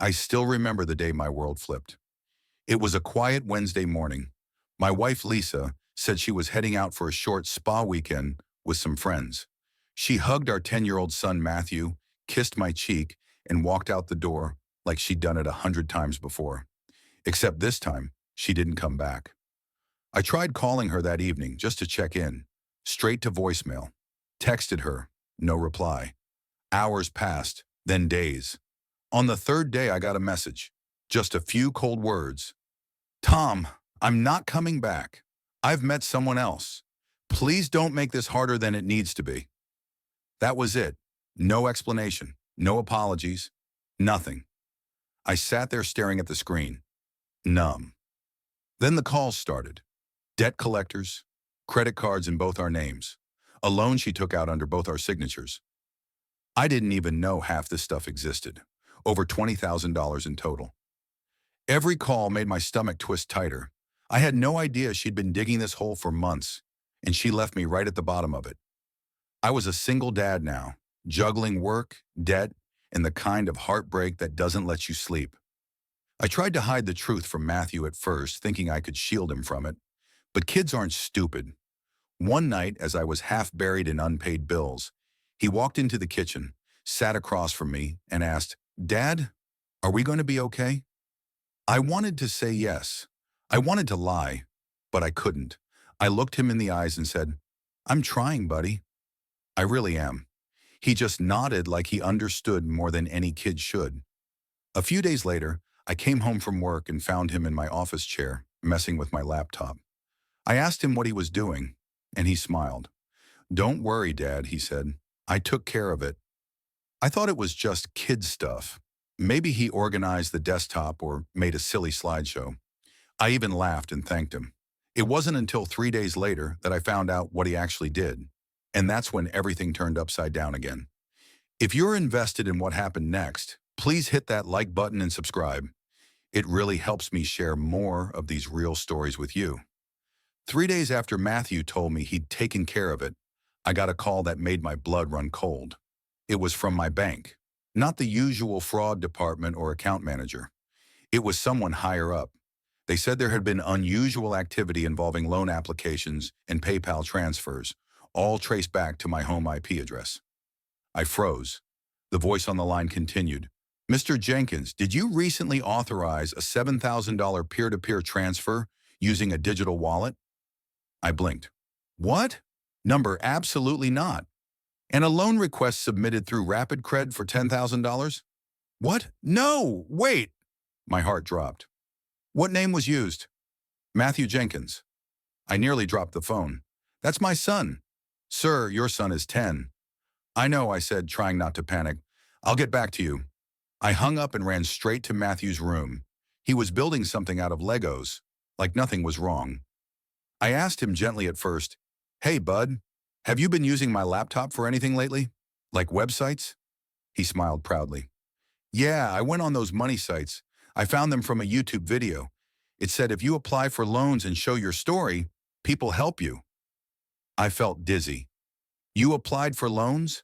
I still remember the day my world flipped. It was a quiet Wednesday morning. My wife, Lisa, said she was heading out for a short spa weekend with some friends. She hugged our 10-year-old son, Matthew, kissed my cheek, and walked out the door like she'd done it 100 times before. Except this time, she didn't come back. I tried calling her that evening just to check in. Straight to voicemail. Texted her. No reply. Hours passed, then days. On the third day, I got a message. Just a few cold words. Tom, I'm not coming back. I've met someone else. Please don't make this harder than it needs to be. That was it. No explanation. No apologies. Nothing. I sat there staring at the screen. Numb. Then the calls started. Debt collectors. Credit cards in both our names. A loan she took out under both our signatures. I didn't even know half this stuff existed. Over $20,000 in total. Every call made my stomach twist tighter. I had no idea she'd been digging this hole for months, and she left me right at the bottom of it. I was a single dad now, juggling work, debt, and the kind of heartbreak that doesn't let you sleep. I tried to hide the truth from Matthew at first, thinking I could shield him from it. But kids aren't stupid. One night, as I was half buried in unpaid bills, he walked into the kitchen, sat across from me, and asked, "Dad, are we going to be okay?" I wanted to say yes. I wanted to lie, but I couldn't. I looked him in the eyes and said, "I'm trying, buddy. I really am." He just nodded like he understood more than any kid should. A few days later, I came home from work and found him in my office chair, messing with my laptop. I asked him what he was doing, and he smiled. "Don't worry, Dad," he said. "I took care of it." I thought it was just kid stuff. Maybe he organized the desktop or made a silly slideshow. I even laughed and thanked him. It wasn't until 3 days later that I found out what he actually did. And that's when everything turned upside down again. If you're invested in what happened next, please hit that like button and subscribe. It really helps me share more of these real stories with you. 3 days after Matthew told me he'd taken care of it, I got a call that made my blood run cold. It was from my bank, not the usual fraud department or account manager. It was someone higher up. They said there had been unusual activity involving loan applications and PayPal transfers, all traced back to my home IP address. I froze. The voice on the line continued. "Mr. Jenkins, did you recently authorize a $7,000 peer-to-peer transfer using a digital wallet?" I blinked. "What? Number absolutely not. And a loan request submitted through RapidCred for $10,000? What? No, wait!" My heart dropped. "What name was used?" "Matthew Jenkins." I nearly dropped the phone. "That's my son." "Sir, your son is 10. "I know," I said, trying not to panic. "I'll get back to you." I hung up and ran straight to Matthew's room. He was building something out of Legos, like nothing was wrong. I asked him gently at first, "Hey, bud, have you been using my laptop for anything lately? Like websites?" He smiled proudly. "Yeah, I went on those money sites. I found them from a YouTube video. It said if you apply for loans and show your story, people help you." I felt dizzy. "You applied for loans?"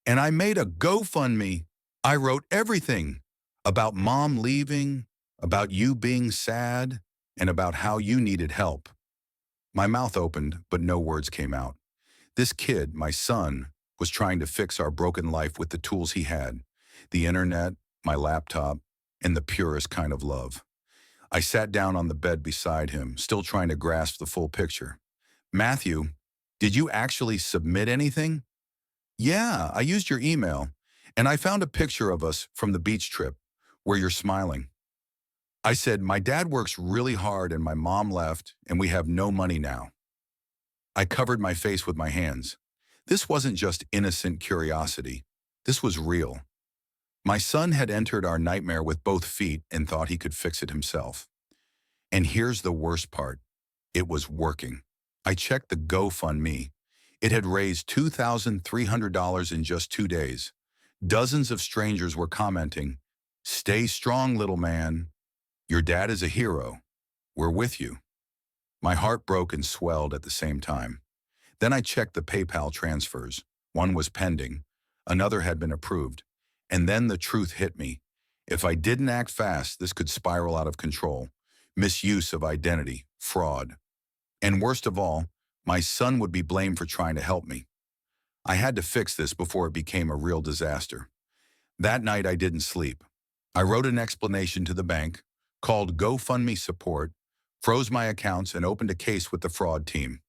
"And I made a GoFundMe. I wrote everything. About mom leaving, about you being sad, and about how you needed help." My mouth opened, but no words came out. This kid, my son, was trying to fix our broken life with the tools he had. The internet, my laptop, and the purest kind of love. I sat down on the bed beside him, still trying to grasp the full picture. "Matthew, did you actually submit anything?" "Yeah, I used your email, and I found a picture of us from the beach trip, where you're smiling." I said, "My dad works really hard and my mom left, and we have no money now." I covered my face with my hands. This wasn't just innocent curiosity. This was real. My son had entered our nightmare with both feet and thought he could fix it himself. And here's the worst part. It was working. I checked the GoFundMe. It had raised $2,300 in just 2 days. Dozens of strangers were commenting, "Stay strong, little man. Your dad is a hero. We're with you." My heart broke and swelled at the same time. Then I checked the PayPal transfers. One was pending. Another had been approved. And then the truth hit me. If I didn't act fast, this could spiral out of control. Misuse of identity, fraud. And worst of all, my son would be blamed for trying to help me. I had to fix this before it became a real disaster. That night I didn't sleep. I wrote an explanation to the bank, called GoFundMe support, froze my accounts, and opened a case with the fraud team.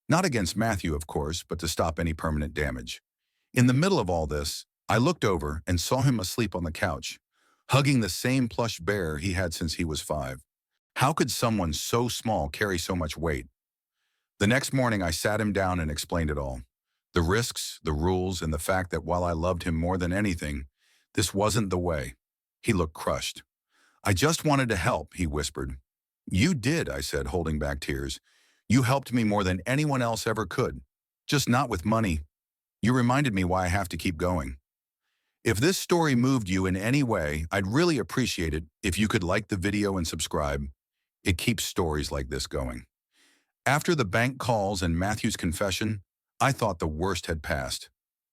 Not against Matthew, of course, but to stop any permanent damage. In the middle of all this, I looked over and saw him asleep on the couch, hugging the same plush bear he had since he was 5. How could someone so small carry so much weight? The next morning, I sat him down and explained it all. The risks, the rules, and the fact that while I loved him more than anything, this wasn't the way. He looked crushed. "I just wanted to help," he whispered. "You did," I said, holding back tears. "You helped me more than anyone else ever could. Just not with money. You reminded me why I have to keep going." If this story moved you in any way, I'd really appreciate it if you could like the video and subscribe. It keeps stories like this going. After the bank calls and Matthew's confession, I thought the worst had passed.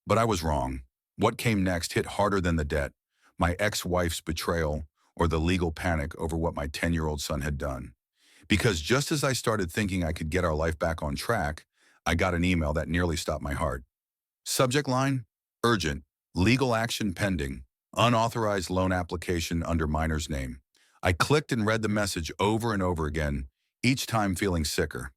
But I was wrong. What came next hit harder than the debt, my ex-wife's betrayal, or the legal panic over what my 10-year-old son had done. Because just as I started thinking I could get our life back on track, I got an email that nearly stopped my heart. Subject line: urgent, legal action pending, unauthorized loan application under minor's name. I clicked and read the message over and over again, each time feeling sicker.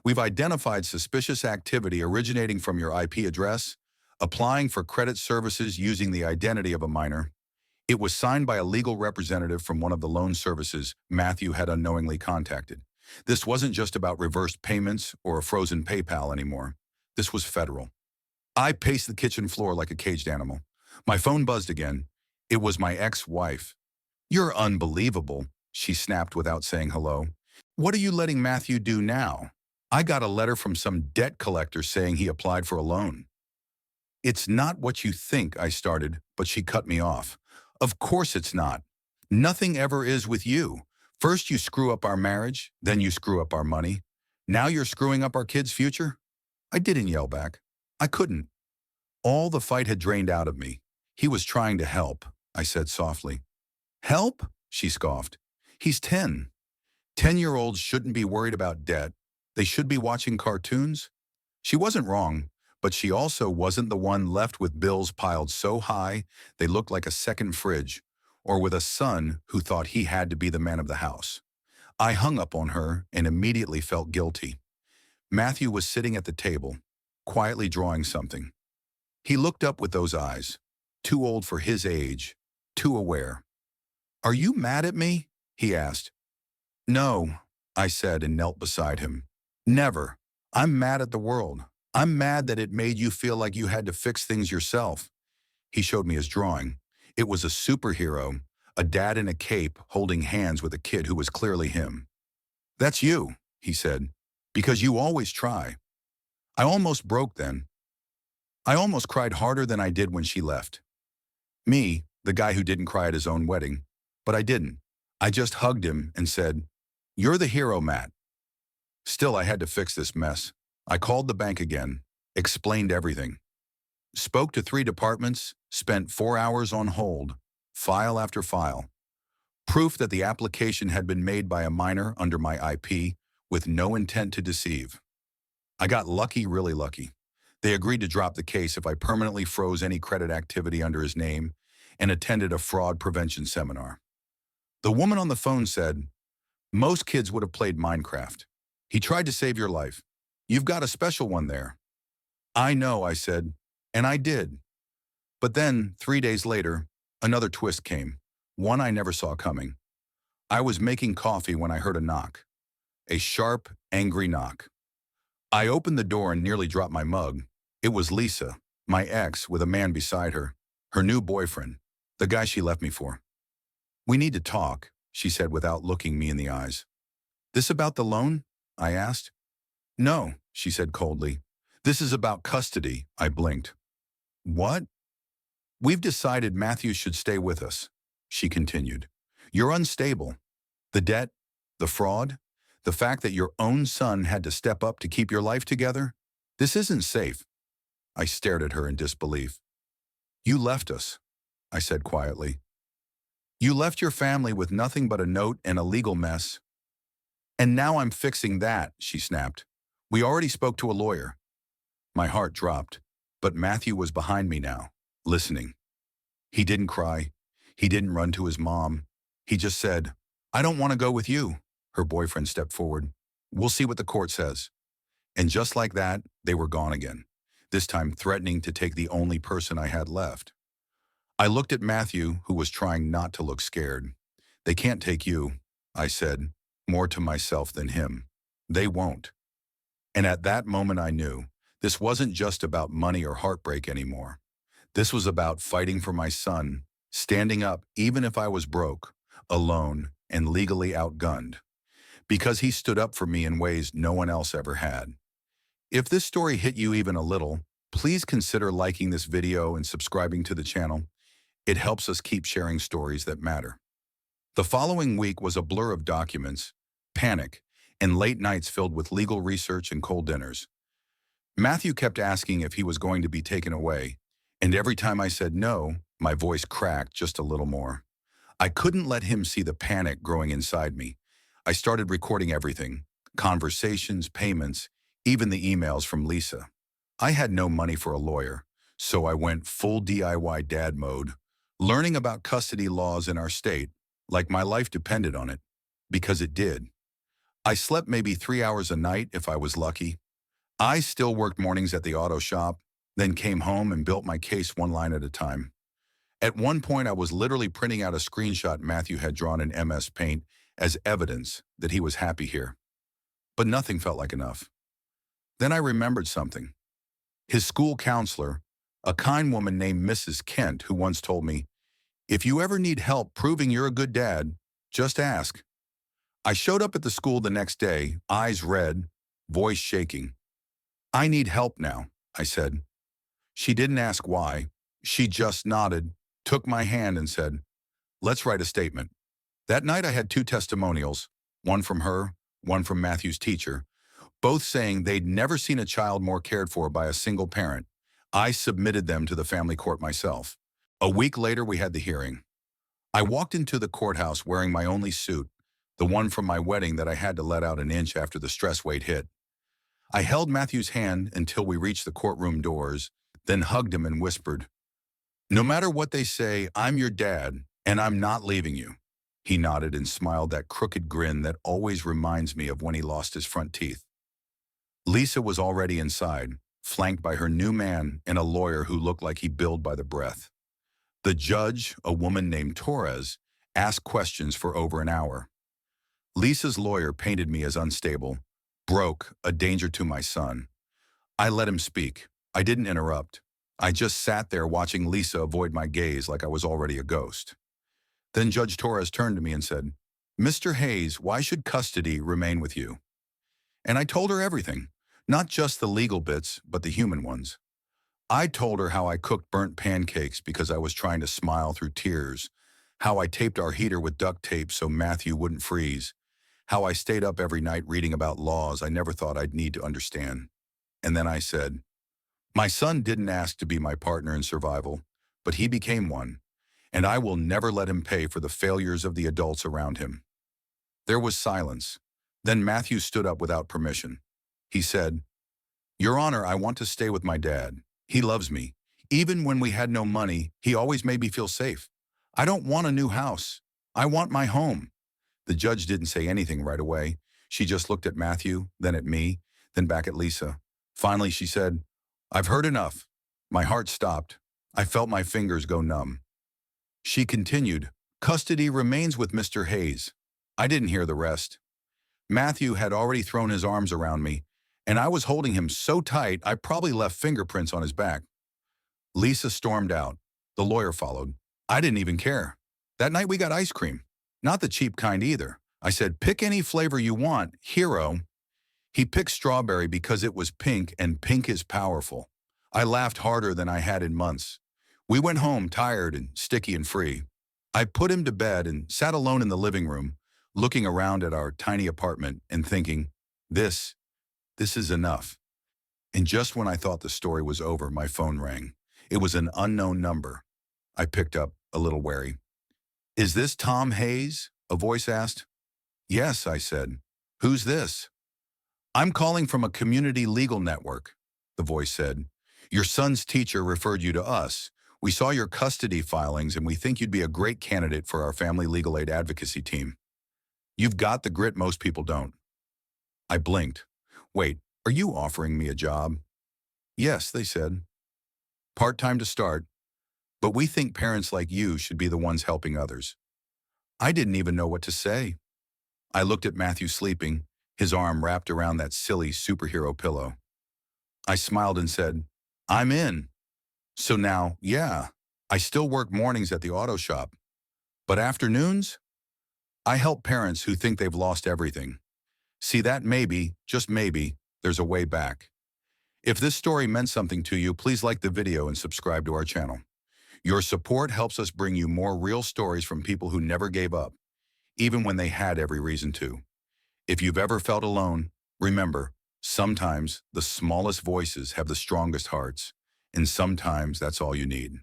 "We've identified suspicious activity originating from your IP address, applying for credit services using the identity of a minor." It was signed by a legal representative from one of the loan services Matthew had unknowingly contacted. This wasn't just about reversed payments or a frozen PayPal anymore. This was federal. I paced the kitchen floor like a caged animal. My phone buzzed again. It was my ex-wife. "You're unbelievable," she snapped without saying hello. "What are you letting Matthew do now?" "I got a letter from some debt collector saying he applied for a loan." "It's not what you think," I started, but she cut me off. "Of course it's not. Nothing ever is with you. First you screw up our marriage, then you screw up our money. Now you're screwing up our kids' future?" I didn't yell back. I couldn't. All the fight had drained out of me. "He was trying to help," I said softly. "Help?" she scoffed. "He's 10. 10-year-olds shouldn't be worried about debt. They should be watching cartoons." She wasn't wrong, but she also wasn't the one left with bills piled so high they looked like a second fridge, or with a son who thought he had to be the man of the house. I hung up on her and immediately felt guilty. Matthew was sitting at the table, quietly drawing something. He looked up with those eyes, too old for his age, too aware. "Are you mad at me?" he asked. "No," I said and knelt beside him. "Never. I'm mad at the world. I'm mad that it made you feel like you had to fix things yourself." He showed me his drawing. It was a superhero, a dad in a cape holding hands with a kid who was clearly him. "That's you," he said, "because you always try." I almost broke then. I almost cried harder than I did when she left. Me, the guy who didn't cry at his own wedding. But I didn't. I just hugged him and said, "You're the hero, Matt." Still, I had to fix this mess. I called the bank again, explained everything. Spoke to 3 departments, spent 4 hours on hold, file after file. Proof that the application had been made by a minor under my IP with no intent to deceive. I got lucky, really lucky. They agreed to drop the case if I permanently froze any credit activity under his name and attended a fraud prevention seminar. The woman on the phone said, "Most kids would have played Minecraft. He tried to save your life. You've got a special one there." "I know," I said, and I did. But then, 3 days later, another twist came, one I never saw coming. I was making coffee when I heard a knock. A sharp, angry knock. I opened the door and nearly dropped my mug. It was Lisa, my ex, with a man beside her, her new boyfriend, the guy she left me for. "We need to talk," she said without looking me in the eyes. "This about the loan?" I asked. "No," she said coldly. "This is about custody," I blinked. "What?" "We've decided Matthew should stay with us," she continued. "You're unstable. The debt, the fraud, the fact that your own son had to step up to keep your life together, this isn't safe." I stared at her in disbelief. "You left us," I said quietly. You left your family with nothing but a note and a legal mess. And now I'm fixing that, she snapped. We already spoke to a lawyer. My heart dropped, but Matthew was behind me now, listening. He didn't cry. He didn't run to his mom. He just said, I don't want to go with you. Her boyfriend stepped forward. We'll see what the court says. And just like that, they were gone again, this time threatening to take the only person I had left. I looked at Matthew, who was trying not to look scared. They can't take you, I said, more to myself than him. They won't. And at that moment I knew this wasn't just about money or heartbreak anymore. This was about fighting for my son, standing up even if I was broke, alone, and legally outgunned. Because he stood up for me in ways no one else ever had. If this story hit you even a little, please consider liking this video and subscribing to the channel. It helps us keep sharing stories that matter. The following week was a blur of documents, panic, and late nights filled with legal research and cold dinners. Matthew kept asking if he was going to be taken away, and every time I said no, my voice cracked just a little more. I couldn't let him see the panic growing inside me. I started recording everything, conversations, payments, even the emails from Lisa. I had no money for a lawyer, so I went full DIY dad mode, learning about custody laws in our state, like my life depended on it, because it did. I slept maybe 3 hours a night if I was lucky. I still worked mornings at the auto shop, then came home and built my case one line at a time. At one point, I was literally printing out a screenshot Matthew had drawn in MS Paint as evidence that he was happy here. But nothing felt like enough. Then I remembered something. His school counselor, a kind woman named Mrs. Kent, who once told me, if you ever need help proving you're a good dad, just ask. I showed up at the school the next day, eyes red, voice shaking. I need help now, I said. She didn't ask why. She just nodded, took my hand and said, let's write a statement. That night I had 2 testimonials, one from her, one from Matthew's teacher, both saying they'd never seen a child more cared for by a single parent. I submitted them to the family court myself. A week later, we had the hearing. I walked into the courthouse wearing my only suit, the one from my wedding that I had to let out an inch after the stress weight hit. I held Matthew's hand until we reached the courtroom doors, then hugged him and whispered, no matter what they say, I'm your dad, and I'm not leaving you. He nodded and smiled that crooked grin that always reminds me of when he lost his front teeth. Lisa was already inside, flanked by her new man and a lawyer who looked like he billed by the breath. The judge, a woman named Torres, asked questions for over an hour. Lisa's lawyer painted me as unstable, broke, a danger to my son. I let him speak. I didn't interrupt. I just sat there watching Lisa avoid my gaze like I was already a ghost. Then Judge Torres turned to me and said, Mr. Hayes, why should custody remain with you? And I told her everything, not just the legal bits, but the human ones. I told her how I cooked burnt pancakes because I was trying to smile through tears, how I taped our heater with duct tape so Matthew wouldn't freeze, how I stayed up every night reading about laws I never thought I'd need to understand. And then I said, my son didn't ask to be my partner in survival, but he became one, and I will never let him pay for the failures of the adults around him. There was silence. Then Matthew stood up without permission. He said, Your Honor, I want to stay with my dad. He loves me. Even when we had no money, he always made me feel safe. I don't want a new house. I want my home. The judge didn't say anything right away. She just looked at Matthew, then at me, then back at Lisa. Finally, she said, I've heard enough. My heart stopped. I felt my fingers go numb. She continued, custody remains with Mr. Hayes. I didn't hear the rest. Matthew had already thrown his arms around me, and I was holding him so tight I probably left fingerprints on his back. Lisa stormed out. The lawyer followed. I didn't even care. That night we got ice cream. Not the cheap kind either. I said, pick any flavor you want, hero. He picked strawberry because it was pink, and pink is powerful. I laughed harder than I had in months. We went home tired and sticky and free. I put him to bed and sat alone in the living room, looking around at our tiny apartment and thinking, this is enough. And just when I thought the story was over, my phone rang. It was an unknown number. I picked up, a little wary. Is this Tom Hayes? A voice asked. Yes, I said. Who's this? I'm calling from a community legal network, the voice said. Your son's teacher referred you to us. We saw your custody filings and we think you'd be a great candidate for our family legal aid advocacy team. You've got the grit most people don't. I blinked. Wait, are you offering me a job? Yes, they said. Part-time to start, but we think parents like you should be the ones helping others. I didn't even know what to say. I looked at Matthew sleeping, his arm wrapped around that silly superhero pillow. I smiled and said, I'm in. So now, yeah, I still work mornings at the auto shop, but afternoons, I help parents who think they've lost everything. See that maybe, just maybe, there's a way back. If this story meant something to you, please like the video and subscribe to our channel. Your support helps us bring you more real stories from people who never gave up, even when they had every reason to. If you've ever felt alone, remember, sometimes the smallest voices have the strongest hearts, and sometimes that's all you need.